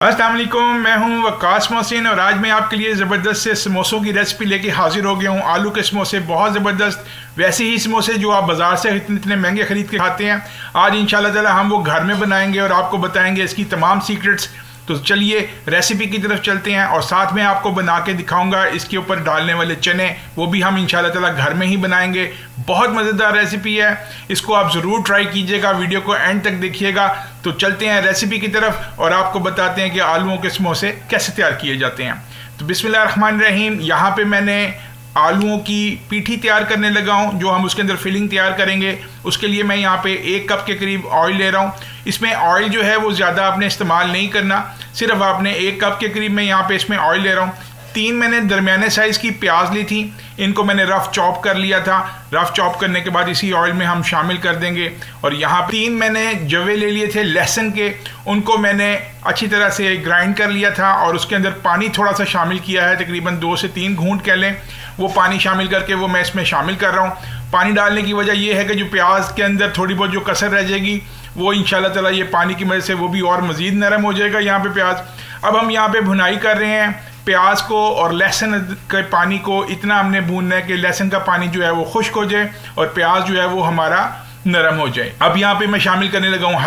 अस्सलाम वालेकुम, मैं हूं वकास मोहसिन और आज मैं आपके लिए ज़बरदस्त से समोसों की रेसिपी लेके हाजिर हो गया हूं। आलू के समोसे बहुत ज़बरदस्त, वैसे ही समोसे जो आप बाज़ार से इतने महंगे ख़रीद के खाते हैं, आज इंशाल्लाह ताला हम वो घर में बनाएंगे और आपको बताएंगे इसकी तमाम सीक्रेट्स। तो चलिए रेसिपी की तरफ चलते हैं और साथ में आपको बना के दिखाऊंगा इसके ऊपर डालने वाले चने, वो भी हम इंशाल्लाह ताला घर में ही बनाएंगे। बहुत मज़ेदार रेसिपी है, इसको आप ज़रूर ट्राई कीजिएगा, वीडियो को एंड तक देखिएगा। तो चलते हैं रेसिपी की तरफ और आपको बताते हैं कि आलूओं के समोसे कैसे तैयार किए जाते हैं। तो बिस्मिल्लाहिर्रहमानिर्रहीम, यहाँ पे मैंने आलूओं की पीठी तैयार करने लगा हूँ, जो हम उसके अंदर फिलिंग तैयार करेंगे। उसके लिए मैं यहाँ पे 1 कप के करीब ऑयल ले रहा हूँ। इसमें ऑयल जो है वो ज़्यादा आपने इस्तेमाल नहीं करना, सिर्फ आपने 1 कप के करीब मैं यहाँ पे इसमें ऑयल ले रहा हूँ। 3 मैंने दरमियाने साइज़ की प्याज ली थी, इनको मैंने रफ़ चॉप कर लिया था। रफ़ चॉप करने के बाद इसी ऑयल में हम शामिल कर देंगे। और यहाँ 3 मैंने जवे ले लिए थे लहसुन के, उनको मैंने अच्छी तरह से ग्राइंड कर लिया था और उसके अंदर पानी थोड़ा सा शामिल किया है, तकरीबन 2 से 3 घूंट कह लें। वो पानी शामिल करके वो मैं इसमें शामिल कर रहा हूँ। पानी डालने की वजह यह है कि जो प्याज के अंदर थोड़ी बहुत जो कसर रह जाएगी वो इंशाल्लाह ताला ये पानी की वजह से वो भी और मज़ीद नरम हो जाएगा यहाँ पे प्याज। अब हम यहाँ पे भुनाई कर रहे हैं प्याज को और लहसुन के पानी को, इतना हमने भूनना है कि लहसुन का पानी जो है वो खुश्क हो जाए और प्याज जो है वो हमारा नरम हो जाए। अब यहाँ पे मैं शामिल करने लगा हूँ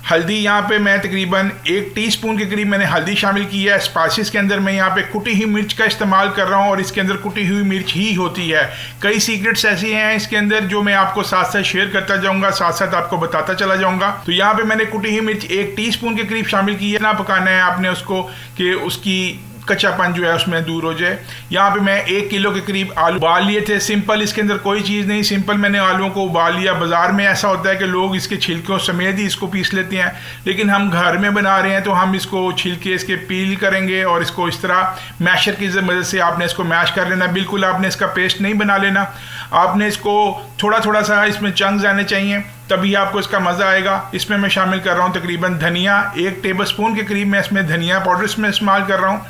हल्दी यहाँ पे मैं तकरीबन 1 टीस्पून के करीब मैंने हल्दी शामिल की है। स्पाइसेस के अंदर मैं यहाँ पे कुटी हुई मिर्च का इस्तेमाल कर रहा हूँ और इसके अंदर कुटी हुई मिर्च ही होती है। कई सीक्रेट्स ऐसी हैं इसके अंदर जो मैं आपको साथ साथ शेयर करता जाऊँगा, साथ साथ आपको बताता चला जाऊँगा। तो यहाँ पे मैंने कुटी हुई मिर्च 1 टीस्पून के करीब शामिल की है। ना पकाना है आपने उसको कि उसकी कच्चापन जो है उसमें दूर हो जाए। यहाँ पे मैं 1 किलो के करीब आलू उबाल लिए थे, सिंपल, इसके अंदर कोई चीज़ नहीं, सिंपल मैंने आलूओं को उबाल लिया। बाज़ार में ऐसा होता है कि लोग इसके छिलकों समेत ही इसको पीस लेते हैं, लेकिन हम घर में बना रहे हैं तो हम इसको छिलके इसके पील करेंगे और इसको इस तरह मैशर की मदद से आपने इसको मैश कर लेना। बिल्कुल आपने इसका पेस्ट नहीं बना लेना, आपने इसको थोड़ा थोड़ा सा इसमें चंक्स आने चाहिए, तभी आपको इसका मज़ा आएगा। इसमें मैं शामिल कर रहा हूँ तकरीबन धनिया, 1 टेबल स्पून के करीब मैं इसमें धनिया पाउडर इसमें इस्तेमाल कर रहा हूँ।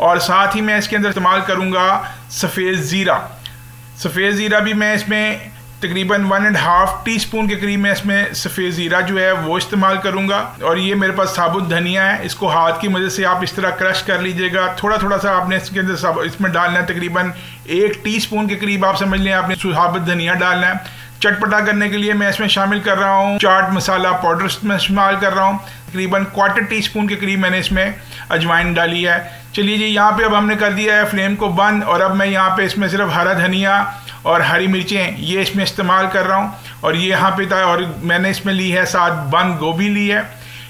और साथ ही मैं इसके अंदर इस्तेमाल करूँगा सफ़ेद ज़ीरा भी मैं इसमें तकरीबन 1.5 टीस्पून के करीब मैं इसमें सफ़ेद ज़ीरा जो है वो इस्तेमाल करूँगा। और ये मेरे पास साबुत धनिया है, इसको हाथ की मदद से आप इस तरह क्रश कर लीजिएगा। थोड़ा थोड़ा सा आपने इसके अंदर इसमें डालना है, तकरीबन 1 टीस्पून के करीब आप समझ लें आपने साबुत धनिया डालना है। चटपटा करने के लिए मैं इसमें शामिल कर रहा हूँ चाट मसाला पाउडर में इस्तेमाल कर रहा हूँ, तकरीबन 1/4 टीस्पून के करीब मैंने इसमें अजवाइन डाली है। चलिए जी, यहाँ पे अब हमने कर दिया है फ्लेम को बंद और अब मैं यहाँ पे इसमें सिर्फ हरा धनिया और हरी मिर्चें ये इसमें इस्तेमाल कर रहा हूँ। और ये यहाँ पे था, और मैंने इसमें ली है साथ बंद गोभी ली है।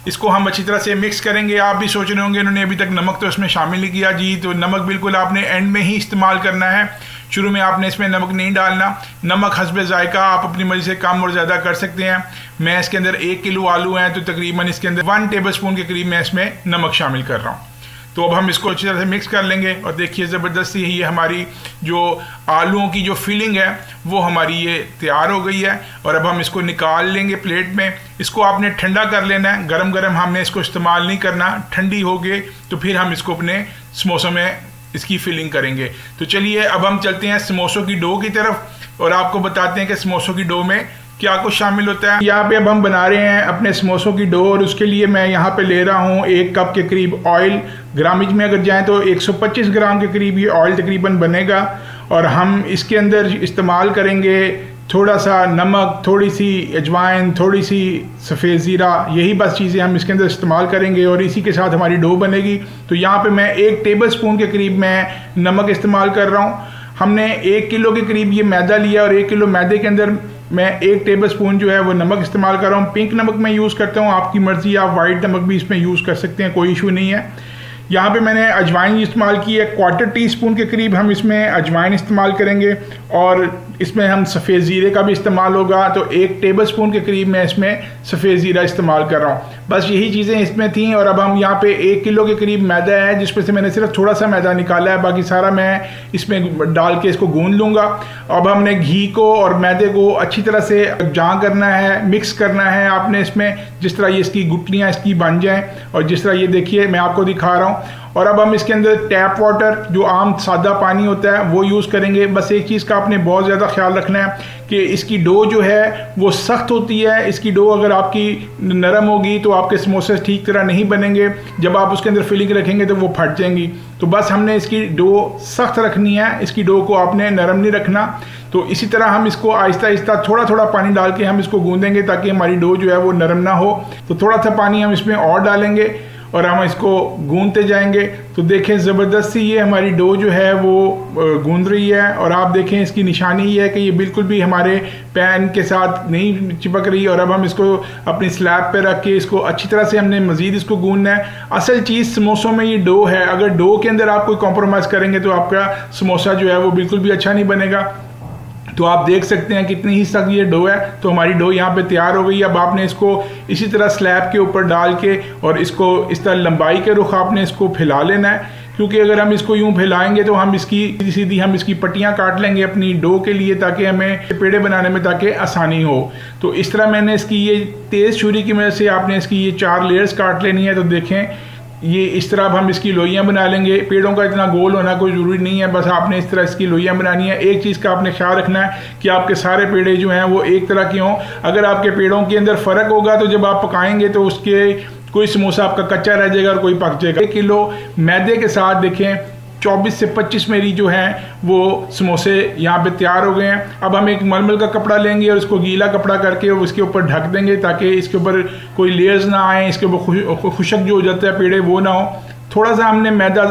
इसको हम अच्छी तरह से मिक्स करेंगे। आप भी सोच रहे होंगे इन्होंने अभी तक नमक तो इसमें शामिल नहीं किया। जी, तो नमक बिल्कुल आपने एंड में ही इस्तेमाल करना है, शुरू में आपने इसमें नमक नहीं डालना। नमक हस्बे जायका आप अपनी मर्जी से कम और ज़्यादा कर सकते हैं। मैं इसके अंदर 1 किलो आलू हैं तो तकरीबन इसके अंदर 1 टेबल स्पून के करीब मैं इसमें नमक शामिल कर रहा हूँ। तो अब हम इसको अच्छी तरह से मिक्स कर लेंगे और देखिए ज़बरदस्ती ये हमारी जो आलूओं की जो फिलिंग है वो हमारी ये तैयार हो गई है। और अब हम इसको निकाल लेंगे प्लेट में। इसको आपने ठंडा कर लेना है, गरम गरम हमने इसको इस्तेमाल नहीं करना। ठंडी हो गई तो फिर हम इसको अपने समोसों में इसकी फिलिंग करेंगे। तो चलिए अब हम चलते हैं समोसों की डो की तरफ और आपको बताते हैं कि समोसों की डो में क्या कुछ शामिल होता है। यहाँ पे अब हम बना रहे हैं अपने समोसों की डो और उसके लिए मैं यहाँ पे ले रहा हूँ 1 कप के करीब ऑयल। ग्रामेज में अगर जाएं तो 125 ग्राम के करीब ये ऑयल तकरीबन बनेगा। और हम इसके अंदर इस्तेमाल करेंगे थोड़ा सा नमक, थोड़ी सी अजवाइन, थोड़ी सी सफ़ेद ज़ीरा, यही बस चीज़ें हम इसके अंदर इस्तेमाल करेंगे और इसी के साथ हमारी डो बनेगी। तो यहाँ पे मैं 1 टेबल स्पून के करीब मैं नमक इस्तेमाल कर रहा हूँ। हमने 1 किलो के करीब ये मैदा लिया और 1 किलो मैदे के अंदर मैं 1 टेबल स्पून जो है वो नमक इस्तेमाल कर रहा हूँ। पिंक नमक मैं यूज़ करता हूँ, आपकी मर्ज़ी, आप वाइट नमक भी इसमें यूज़ कर सकते हैं, कोई इशू नहीं है। यहाँ पे मैंने अजवाइन इस्तेमाल की है, 1/4 टीस्पून के करीब हम इसमें अजवाइन इस्तेमाल करेंगे। और इसमें हम सफ़ेद ज़ीरे का भी इस्तेमाल होगा, तो 1 टेबल स्पून के करीब मैं इसमें सफ़ेद ज़ीरा इस्तेमाल कर रहा हूँ। बस यही चीज़ें इसमें थी। और अब हम यहाँ पे 1 किलो के करीब मैदा है जिसमें से मैंने सिर्फ थोड़ा सा मैदा निकाला है, बाकी सारा मैं इसमें डाल के इसको गूंद लूँगा। अब हमने घी को और मैदे को अच्छी तरह से जां करना है, मिक्स करना है आपने इसमें, जिस तरह ये इसकी गुटलियाँ इसकी बन जाएँ और जिस तरह ये देखिए मैं आपको दिखा रहा हूँ। और अब हम इसके अंदर टैप वाटर, जो आम सादा पानी होता है, वो यूज़ करेंगे। बस एक चीज़ का आपने बहुत ज़्यादा ख्याल रखना है कि इसकी डो जो है वो सख्त होती है। इसकी डो अगर आपकी नरम होगी तो आपके समोसे ठीक तरह नहीं बनेंगे, जब आप उसके अंदर फिलिंग रखेंगे तो वो फट जाएंगी। तो बस हमने इसकी डो सख्त रखनी है, इसकी डो को आपने नरम नहीं रखना। तो इसी तरह हम इसको आहिस्ता आहिस्ता थोड़ा थोड़ा पानी डाल के हम इसको गूंदेंगे ताकि हमारी डो जो है वो नरम ना हो। तो थोड़ा सा पानी हम इसमें और डालेंगे और हम इसको गूंदते जाएंगे। तो देखें ज़बरदस्त सी ये हमारी डो जो है वो गूंद रही है, और आप देखें इसकी निशानी ये है कि ये बिल्कुल भी हमारे पैन के साथ नहीं चिपक रही। और अब हम इसको अपनी स्लैब पे रख के इसको अच्छी तरह से हमने मज़ीद इसको गूंदना है। असल चीज़ समोसों में ये डो है, अगर डो के अंदर आप कोई कॉम्प्रोमाइज़ करेंगे तो आपका समोसा जो है वो बिल्कुल भी अच्छा नहीं बनेगा। तो आप देख सकते हैं कितनी ही सख्त ये डो है। तो हमारी डो यहाँ पे तैयार हो गई। अब आपने इसको इसी तरह स्लैब के ऊपर डाल के और इसको इस तरह लंबाई के रुख आपने इसको फैला लेना है, क्योंकि अगर हम इसको यूं फैलाएंगे तो हम इसकी सीधी हम इसकी पट्टियाँ काट लेंगे अपनी डो के लिए, ताकि हमें पेड़े बनाने में ताकि आसानी हो। तो इस तरह मैंने इसकी ये तेज़ छुरी की मदद से आपने इसकी ये 4 लेयर्स काट लेनी है। तो देखें ये इस तरह अब हम इसकी लोइयाँ बना लेंगे। पेड़ों का इतना गोल होना कोई ज़रूरी नहीं है, बस आपने इस तरह इसकी लोइयाँ बनानी है। एक चीज़ का आपने ख्याल रखना है कि आपके सारे पेड़े जो हैं वो एक तरह के हों। अगर आपके पेड़ों के अंदर फ़र्क होगा तो जब आप पकाएंगे तो उसके कोई समोसा आपका कच्चा रह जाएगा और कोई पक जाएगा। 1 किलो मैदे के साथ देखें 24 से 25 मेरी जो हैं वो समोसे यहाँ पे तैयार हो गए हैं। अब हम एक मलमल का कपड़ा लेंगे और इसको गीला कपड़ा करके उसके ऊपर ढक देंगे ताकि इसके ऊपर कोई लेयर्स ना आए, इसके ऊपर खुशक जो हो जाता है पेड़े वो ना हो। थोड़ा सा हमने मैदा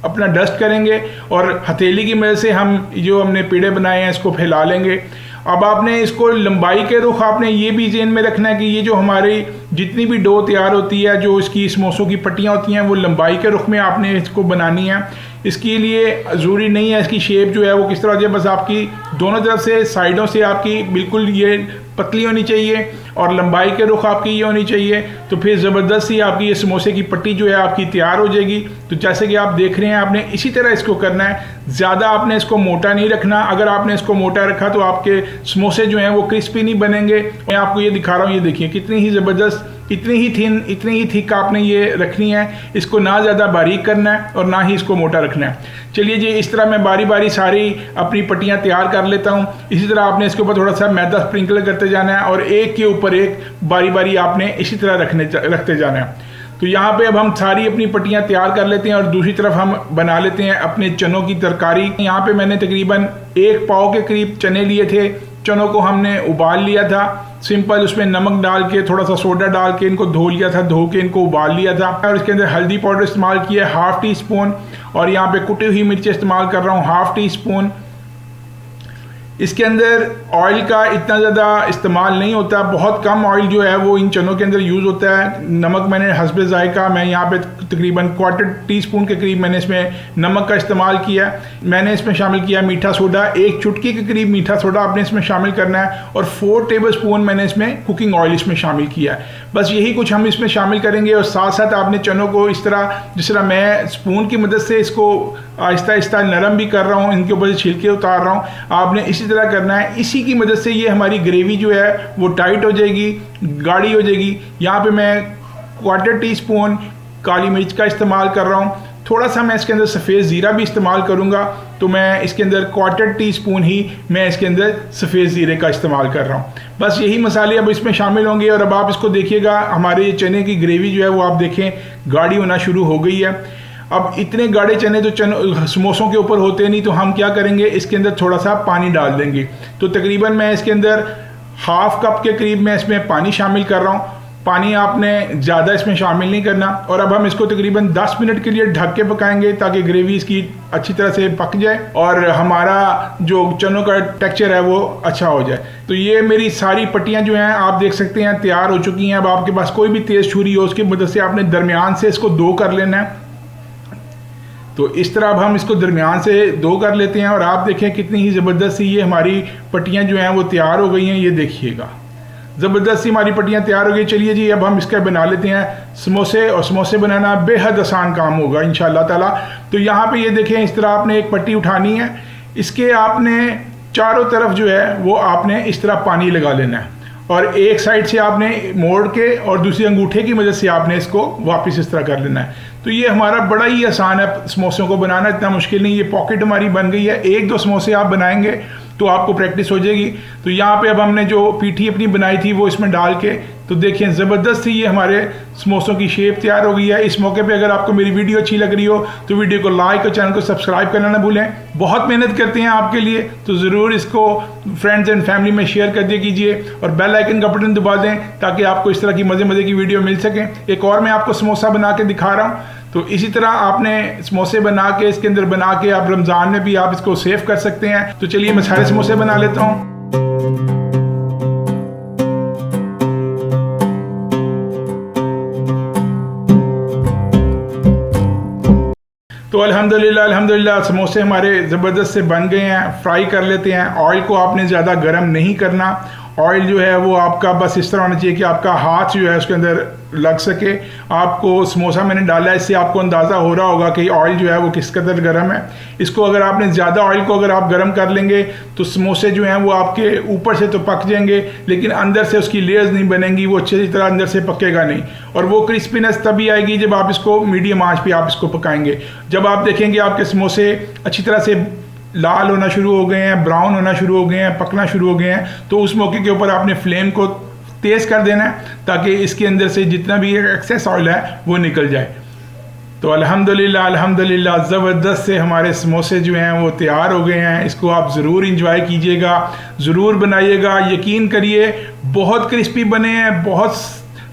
अपना डस्ट करेंगे और हथेली की मदद से हम जो हमने पेड़े बनाए हैं इसको फैला लेंगे। अब आपने इसको लंबाई के रुख आपने ये भी ज़हन में रखना है कि ये जो हमारी जितनी भी डो तैयार होती है, जो इसकी समोसों की पट्टियाँ होती हैं, वो लंबाई के रुख में आपने इसको बनानी है। इसके लिए ज़रूरी नहीं है इसकी शेप जो है वो किस तरह हो जाए, बस आपकी दोनों तरफ से साइडों से आपकी बिल्कुल ये पतली होनी चाहिए और लंबाई के रुख आपकी ये होनी चाहिए। तो फिर ज़बरदस्त ही आपकी ये समोसे की पट्टी जो है आपकी तैयार हो जाएगी। तो जैसे कि आप देख रहे हैं आपने इसी तरह इसको करना है, ज़्यादा आपने इसको मोटा नहीं रखना। अगर आपने इसको मोटा रखा तो आपके समोसे जो हैं वो क्रिस्पी नहीं बनेंगे। मैं आपको ये दिखा रहा हूँ, ये देखिए कितनी ही ज़बरदस्त, इतनी ही थिन, इतनी ही थिक आपने ये रखनी है। इसको ना ज़्यादा बारीक करना है और ना ही इसको मोटा रखना है। चलिए जी, इस तरह मैं बारी बारी सारी अपनी पट्टियाँ तैयार कर लेता हूँ। इसी तरह आपने इसके ऊपर थोड़ा सा मैदा स्प्रिंकल करते जाना है और एक के ऊपर एक बारी बारी आपने इसी तरह रखते जाना है। तो यहाँ पे अब हम सारी अपनी पट्टियाँ तैयार कर लेते हैं और दूसरी तरफ हम बना लेते हैं अपने चनों की तरकारी। यहाँ पे मैंने तकरीबन 1 पाव के करीब चने लिए थे। चनों को हमने उबाल लिया था सिंपल, उसमें नमक डाल के थोड़ा सा सोडा डाल के इनको धो लिया था, धो के इनको उबाल लिया था। और इसके अंदर हल्दी पाउडर इस्तेमाल किया है 1/2 टी स्पून, और यहाँ पे कुटी हुई मिर्ची इस्तेमाल कर रहा हूँ 1/2 टी स्पून। इसके अंदर ऑयल का इतना ज़्यादा इस्तेमाल नहीं होता, बहुत कम ऑयल जो है वो इन चनों के अंदर यूज़ होता है। नमक मैंने हस्बे ज़ायका, मैं यहाँ पे तकरीबन 1/4 टी स्पून के करीब मैंने इसमें नमक का इस्तेमाल किया। मैंने इसमें शामिल किया मीठा सोडा, 1 चुटकी के करीब मीठा सोडा आपने इसमें शामिल करना है, और 4 टेबल स्पून मैंने इसमें कुकिंग ऑयल इसमें शामिल किया है। बस यही कुछ हम इसमें शामिल करेंगे, और साथ साथ आपने चनों को इस तरह, जिस तरह मैं स्पून की मदद से इसको आहिस्ता आहिस्ता नरम भी कर रहा हूँ, इनके ऊपर से छिलके उतार रहा हूँ, आपने इसी तरह करना है। इसी की मदद से ये हमारी ग्रेवी जो है वो टाइट हो जाएगी, गाढ़ी हो जाएगी। यहाँ पे मैं 1/4 टी स्पून काली मिर्च का इस्तेमाल कर रहा हूँ। थोड़ा सा मैं इसके अंदर सफ़ेद ज़ीरा भी इस्तेमाल करूँगा, तो मैं इसके अंदर 1/4 टी स्पून ही मैं इसके अंदर सफ़ेद ज़ीरे का इस्तेमाल कर रहा हूँ। बस यही मसाले अब इसमें शामिल होंगे, और अब आप इसको देखिएगा हमारे चने की ग्रेवी जो है वो आप देखें गाढ़ी होना शुरू हो गई है। अब इतने गाढ़े चने तो समोसों के ऊपर होते नहीं, तो हम क्या करेंगे, इसके अंदर थोड़ा सा पानी डाल देंगे। तो तकरीबन मैं इसके अंदर 1/2 कप के करीब मैं इसमें पानी शामिल कर रहा हूँ। पानी आपने ज़्यादा इसमें शामिल नहीं करना, और अब हम इसको तकरीबन 10 मिनट के लिए ढक के पकाएंगे ताकि ग्रेवी इसकी अच्छी तरह से पक जाए और हमारा जो चनों का टेक्सचर है वो अच्छा हो जाए। तो ये मेरी सारी पट्टियाँ जो हैं आप देख सकते हैं तैयार हो चुकी हैं। अब आपके पास कोई भी तेज़ छुरी हो उसकी मदद से आपने दरमियान से इसको 2 कर लेना है। तो इस तरह अब हम इसको दरमियान से 2 कर लेते हैं, और आप देखें कितनी ही ज़बरदस्त ये हमारी पट्टियाँ जो हैं वो तैयार हो गई हैं। ये देखिएगा ज़बरदस्त सी हमारी पट्टियाँ तैयार हो गई। चलिए जी, अब हम इसका बना लेते हैं समोसे, और समोसे बनाना बेहद आसान काम होगा इंशाअल्लाह ताला। तो यहाँ पे ये देखें, इस तरह आपने एक पट्टी उठानी है, इसके आपने चारों तरफ जो है वो आपने इस तरह पानी लगा लेना है, और एक साइड से आपने मोड़ के और दूसरी अंगूठे की मदद से आपने इसको वापस इस तरह कर लेना है। तो ये हमारा बड़ा ही आसान है समोसों को बनाना, इतना मुश्किल नहीं। ये पॉकेट हमारी बन गई है। एक दो समोसे आप बनाएंगे तो आपको प्रैक्टिस हो जाएगी। तो यहाँ पे अब हमने जो पीठी अपनी बनाई थी वो इसमें डाल के, तो देखिए ज़बरदस्त ही ये हमारे समोसों की शेप तैयार हो गई है। इस मौके पे अगर आपको मेरी वीडियो अच्छी लग रही हो तो वीडियो को लाइक और चैनल को सब्सक्राइब करना ना भूलें। बहुत मेहनत करते हैं आपके लिए, तो ज़रूर इसको फ्रेंड्स एंड फैमिली में शेयर कर दिया कीजिए और बेल आइकन का बटन दबा दें ताकि आपको इस तरह की मज़े की वीडियो मिल सके। एक और मैं आपको समोसा बना के दिखा रहा हूँ। तो इसी तरह आपने समोसे बना के इसके अंदर बना के आप रमज़ान में भी आप इसको सेव कर सकते हैं। तो चलिए मैं सारे समोसे बना लेता हूँ। तो अल्हम्दुलिल्लाह समोसे हमारे ज़बरदस्त से बन गए हैं। फ्राई कर लेते हैं। ऑयल को आपने ज़्यादा गर्म नहीं करना। ऑयल जो है वो आपका बस इस तरह होना चाहिए कि आपका हाथ जो है उसके अंदर लग सके। आपको समोसा मैंने डाला है, इससे आपको अंदाज़ा हो रहा होगा कि ऑयल जो है वो किस कदर गर्म है। इसको अगर आपने ज़्यादा ऑयल को अगर आप गर्म कर लेंगे तो समोसे जो हैं वो आपके ऊपर से तो पक जाएंगे लेकिन अंदर से उसकी लेयर्स नहीं बनेंगी, वो अच्छी तरह अंदर से पकेगा नहीं। और वो क्रिस्पीनेस तभी आएगी जब आप इसको मीडियम आंच पे आप इसको पकाएंगे। जब आप देखेंगे आपके समोसे अच्छी तरह से लाल होना शुरू हो गए हैं, ब्राउन होना शुरू हो गए हैं, पकना शुरू हो गए हैं, तो उस मौके के ऊपर आपने फ्लेम को तेज़ कर देना है ताकि इसके अंदर से जितना भी एक्सेस ऑयल है वो निकल जाए। तो अल्हम्दुलिल्लाह ज़बरदस्त से हमारे समोसे जो हैं वो तैयार हो गए हैं। इसको आप ज़रूर इंजॉय कीजिएगा, ज़रूर बनाइएगा। यकीन करिए बहुत क्रिस्पी बने हैं, बहुत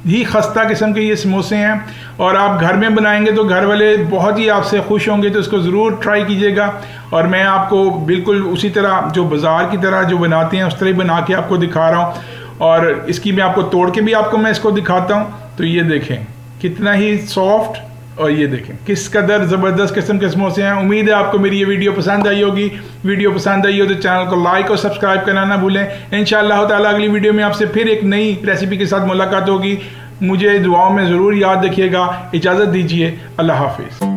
ही खस्ता किस्म के ये समोसे हैं और आप घर में बनाएंगे तो घर वाले बहुत ही आपसे खुश होंगे। तो इसको ज़रूर ट्राई कीजिएगा। और मैं आपको बिल्कुल उसी तरह जो बाज़ार की तरह जो बनाते हैं उस तरह ही बना के आपको दिखा रहा हूँ। और इसकी मैं आपको तोड़ के भी आपको मैं इसको दिखाता हूँ। तो ये देखें कितना ही सॉफ्ट, और ये देखें किस कदर ज़बरदस्त किस्म के समोसे हैं। उम्मीद है आपको मेरी ये वीडियो पसंद आई होगी। वीडियो पसंद आई हो तो चैनल को लाइक और सब्सक्राइब करना ना भूलें। इंशाअल्लाह ताला अगली वीडियो में आपसे फिर एक नई रेसिपी के साथ मुलाकात होगी। मुझे दुआओं में ज़रूर याद रखिएगा। इजाज़त दीजिए। अल्लाह हाफिज़।